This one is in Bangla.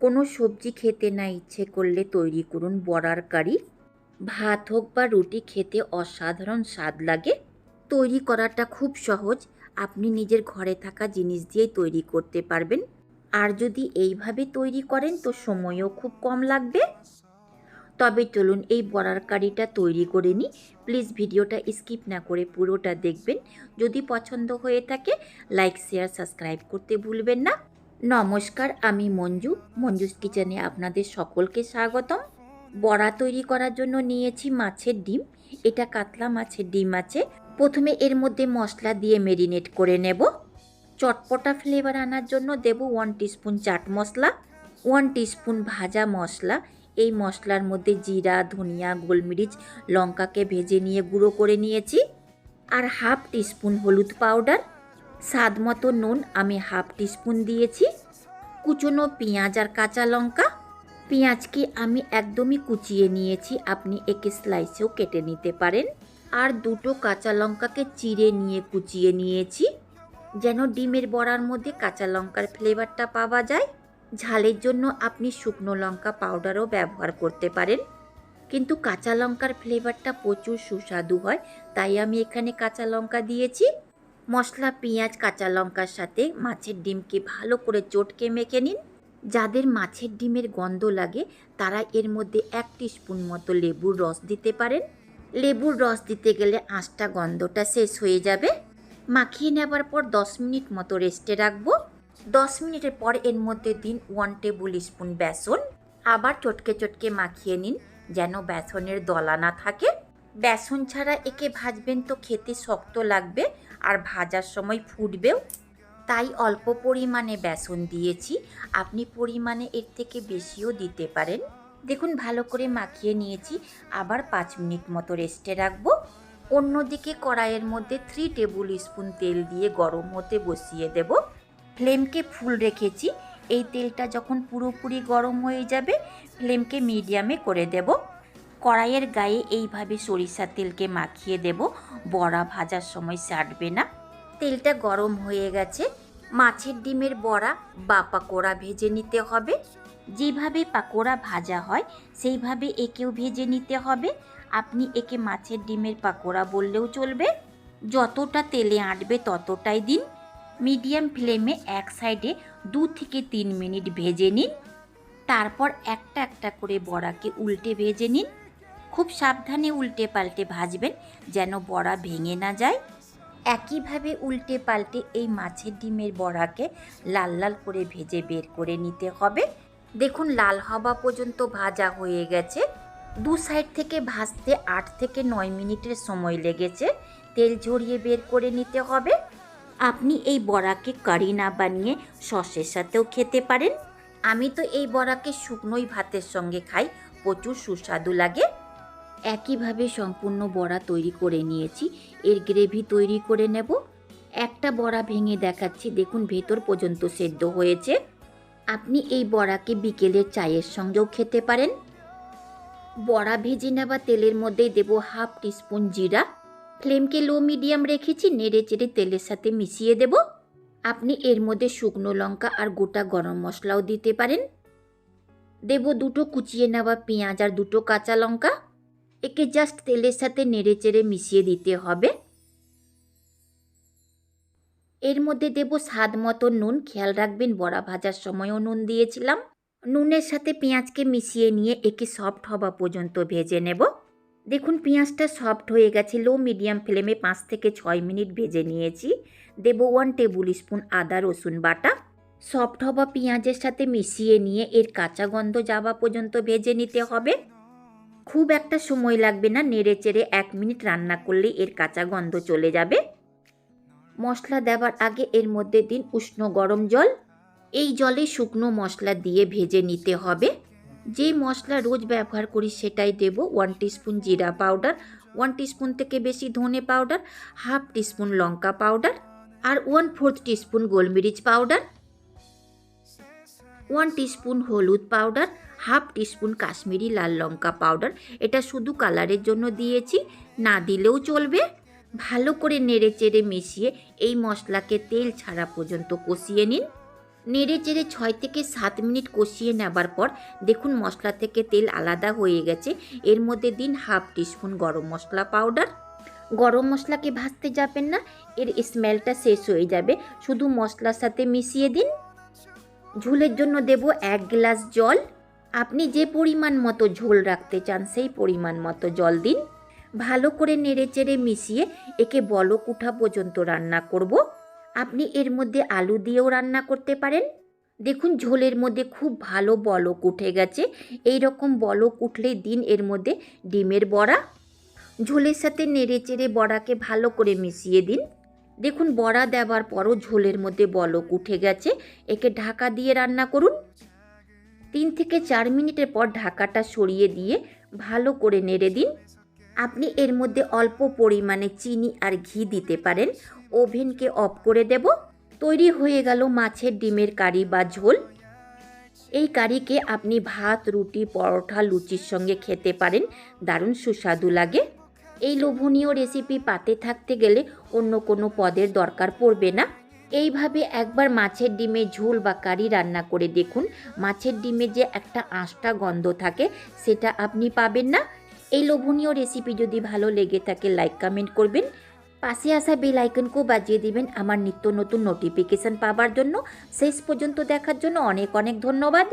কোনো সবজি খেতে না ইচ্ছে করলে তৈরি করুন বড়ার কারি। ভাত হোক বা রুটি খেতে অসাধারণ স্বাদ লাগে। তৈরি করাটা খুব সহজ, আপনি নিজের ঘরে থাকা জিনিস দিয়েই তৈরি করতে পারবেন। আর যদি এইভাবে তৈরি করেন তো সময়ও খুব কম লাগবে। তবে চলুন এই বড়ার কারিটা তৈরি করে নিই। প্লিজ ভিডিওটা স্কিপ না করে পুরোটা দেখবেন। যদি পছন্দ হয়ে থাকে লাইক শেয়ার সাবস্ক্রাইব করতে ভুলবেন না। নমস্কার, আমি মঞ্জু। মঞ্জুস কিচেনে আপনাদের সকলকে স্বাগতম। বড়া তৈরি করার জন্য নিয়েছি মাছের ডিম। এটা কাতলা মাছের ডিম আছে। প্রথমে এর মধ্যে মশলা দিয়ে মেরিনেট করে নেব। চটপটা ফ্লেভার আনার জন্য দেব 1 টিস্পুন চাট মশলা, 1 টিস্পুন ভাজা মশলা। এই মশলার মধ্যে জিরা, ধনিয়া, গোলমরিচ, লঙ্কাকে ভেজে নিয়ে গুঁড়ো করে নিয়েছি। আর হাফ টিস্পুন হলুদ পাউডার, স্বাদ মতো নুন আমি হাফ টিস্পুন দিয়েছি। কুচনো পেঁয়াজ আর কাঁচা লঙ্কা। পেঁয়াজকে আমি একদমই কুচিয়ে নিয়েছি, আপনি একে স্লাইসেও কেটে নিতে পারেন। আর দুটো কাঁচা লঙ্কাকে চিড়ে নিয়ে কুচিয়ে নিয়েছি, যেন ডিমের বড়ার মধ্যে কাঁচা লঙ্কার ফ্লেভারটা পাওয়া যায়। ঝালের জন্য আপনি শুকনো লঙ্কা পাউডারও ব্যবহার করতে পারেন, কিন্তু কাঁচা লঙ্কার ফ্লেভারটা প্রচুর সুস্বাদু হয়, তাই আমি এখানে কাঁচা লঙ্কা দিয়েছি। মশলা, পেঁয়াজ, কাঁচা লঙ্কার সাথে মাছের ডিমকে ভালো করে চটকে মেখে নিন। যাদের মাছের ডিমের গন্ধ লাগে তারা এর মধ্যে 1 টিস্পুন মতো লেবুর রস দিতে পারেন। লেবুর রস দিতে গেলে আঁশটা গন্ধটা শেষ হয়ে যাবে। মাখিয়ে নেবার পর 10 মিনিট মতো রেস্টে রাখবো। 10 মিনিটের পর এর মধ্যে দিন 1 টেবিল স্পুন বেসন। আবার চটকে চটকে মাখিয়ে নিন, যেন বেসনের দলা না থাকে। বেসন ছাড়া একে ভাজবেন তো খেতে শক্ত লাগবে আর ভাজার সময় ফুটবেও, তাই অল্প পরিমাণে বেসন দিয়েছি। আপনি পরিমাণে এর থেকে বেশিও দিতে পারেন। দেখুন ভালো করে মাখিয়ে নিয়েছি, আবার 5 মিনিট মতো রেস্টে রাখবো। অন্যদিকে কড়াইয়ের মধ্যে 3 টেবিল স্পুন তেল দিয়ে গরম হতে বসিয়ে দেব। ফ্লেমকে ফুল রেখেছি। এই তেলটা যখন পুরোপুরি গরম হয়ে যাবে ফ্লেমকে মিডিয়ামে করে দেব। কড়াইয়ের গায়ে এইভাবে সরিষার তেলকে মাখিয়ে দেব, বড়া ভাজার সময় ছাড়বে না। তেলটা গরম হয়ে গেছে। মাছের ডিমের বড়া বা পাকোড়া ভেজে নিতে হবে। যেভাবে পাকোড়া ভাজা হয় সেইভাবে একেও ভেজে নিতে হবে। আপনি একে মাছের ডিমের পাকোড়া বললেও চলবে। যতটা তেলে আঁটবে ততটাই দিন। মিডিয়াম ফ্লেমে এক সাইডে 2 থেকে 3 মিনিট ভেজে নিন। তারপর একটা একটা করে বড়াকে উল্টে ভেজে নিন। খুব সাবধানে উল্টে পাল্টে ভাজবেন, যেন বড়া ভেঙে না যায়। একইভাবে উল্টে পাল্টে এই মাছের ডিমের বড়াকে লাল লাল করে ভেজে বের করে নিতে হবে। দেখুন লাল হওয়া পর্যন্ত ভাজা হয়ে গেছে। 2 সাইড থেকে ভাজতে 8 থেকে 9 মিনিটের সময় লেগেছে। তেল ঝরিয়ে বের করে নিতে হবে। আপনি এই বড়াকে কারি না বানিয়ে সসের সাথেও খেতে পারেন। আমি তো এই বড়াকে শুকনোই ভাতের সঙ্গে খাই, প্রচুর সুস্বাদু লাগে। একইভাবে সম্পূর্ণ বড়া তৈরি করে নিয়েছি। এর গ্রেভি তৈরি করে নেব। একটা বড়া ভেঙে দেখাচ্ছি, দেখুন ভেতর পর্যন্ত সেদ্ধ হয়েছে। আপনি এই বড়াকে বিকেলের চায়ের সঙ্গেও খেতে পারেন। বড়া ভেজে নেওয়া তেলের মধ্যেই দেব হাফ টিস্পুন জিরা। ফ্লেমকে লো মিডিয়াম রেখেছি, নেড়ে চেড়ে তেলের সাথে মিশিয়ে দেব। আপনি এর মধ্যে শুকনো লঙ্কা আর গোটা গরম মশলাও দিতে পারেন। দেব 2টো কুচিয়ে নেওয়া পেঁয়াজ আর 2টো কাঁচা লঙ্কা। একে জাস্ট তেলের সাথে নেড়ে চেড়ে মিশিয়ে দিতে হবে। এর মধ্যে দেব স্বাদ মতো নুন। খেয়াল রাখবেন বড়া ভাজার সময়ও নুন দিয়েছিলাম। নুনের সাথে পেঁয়াজকে মিশিয়ে নিয়ে একে সফট হওয়া পর্যন্ত ভেজে নেব। দেখুন পেঁয়াজটা সফট হয়ে গেছে। লো মিডিয়াম ফ্লেমে 5 থেকে 6 মিনিট ভেজে নিয়েছি। দেব 1 টেবিল স্পুন আদা রসুন বাটা। সফট হওয়া পেঁয়াজের সাথে মিশিয়ে নিয়ে এর কাঁচা গন্ধ যাওয়া পর্যন্ত ভেজে নিতে হবে। খুব একটা সময় লাগবে না, নেড়ে চেড়ে 1 মিনিট রান্না করলেই এর কাঁচা গন্ধ চলে যাবে। মশলা দেওয়ার আগে এর মধ্যে দিন উষ্ণ গরম জল। এই জলে শুকনো মশলা দিয়ে ভেজে নিতে হবে। যে মশলা রোজ ব্যবহার করি সেটাই দেব। 1 টিস্পুন জিরা পাউডার, 1 টিস্পুন থেকে বেশি ধনে পাউডার, হাফ টিস্পুন লঙ্কা পাউডার আর 1/4 টিস্পুন গোলমরিচ পাউডার, 1 টিস্পুন হলুদ পাউডার, হাফ টিস্পুন কাশ্মীরি লাল লঙ্কা পাউডার। এটা শুধু কালারের জন্য দিয়েছি, না দিলেও চলবে। ভালো করে নেড়ে চেড়ে মিশিয়ে এই মশলাকে তেল ছাড়া পর্যন্ত কষিয়ে নিন। নেড়ে চেড়ে 6 থেকে 7 মিনিট কষিয়ে নেবার পর দেখুন মশলা থেকে তেল আলাদা হয়ে গেছে। এর মধ্যে দিন হাফ টিস্পুন গরম মশলা পাউডার। গরম মশলাকে ভাজতে যাবেন না, এর স্মেলটা শেষ হয়ে যাবে, শুধু মশলার সাথে মিশিয়ে দিন। ঝোলের জন্য দেব 1 গ্লাস জল। আপনি যে পরিমাণ মতো ঝোল রাখতে চান সেই পরিমাণ মতো জল দিন। ভালো করে নেড়ে চেড়ে মিশিয়ে একে বলক উঠা পর্যন্ত রান্না করব। আপনি এর মধ্যে আলু দিয়েও রান্না করতে পারেন। দেখুন ঝোলের মধ্যে খুব ভালো বলক উঠে গেছে। এই রকম বলক উঠলেই দিন এর মধ্যে ডিমের বড়া। ঝোলের সাথে নেড়ে চেড়ে বড়াকে ভালো করে মিশিয়ে দিন। দেখুন বড়া দেওয়ার পরও ঝোলের মধ্যে বলক উঠে গেছে। একে ঢাকা দিয়ে রান্না করুন। 3 থেকে 4 মিনিটের পর ঢাকাটা সরিয়ে দিয়ে ভালো করে নেড়ে দিন। আপনি এর মধ্যে অল্প পরিমাণে চিনি আর ঘি দিতে পারেন। ওভেনকে অফ করে দেব। তৈরি হয়ে গেল মাছের ডিমের কারি বা ঝোল। এই কারিকে আপনি ভাত, রুটি, পরোটা, লুচির সঙ্গে খেতে পারেন, দারুণ সুস্বাদু লাগে। এই লোভনীয় রেসিপি পাতে থাকতে গেলে অন্য কোনো পদের দরকার পড়বে না। এইভাবে একবার মাছের ডিমের ঝোল বা কারি রান্না করে দেখুন। মাছের ডিমে যে একটা আঁশটা গন্ধ থাকে সেটা আপনি পাবেন না। এই লোভনীয় রেসিপি যদি ভালো লেগে থাকে লাইক কমেন্ট করবেন। পাশে আসা বেল আইকনকেও বাজিয়ে দিবেন আমার নিত্য নতুন নোটিফিকেশান পাবার জন্য। শেষ পর্যন্ত দেখার জন্য অনেক অনেক ধন্যবাদ।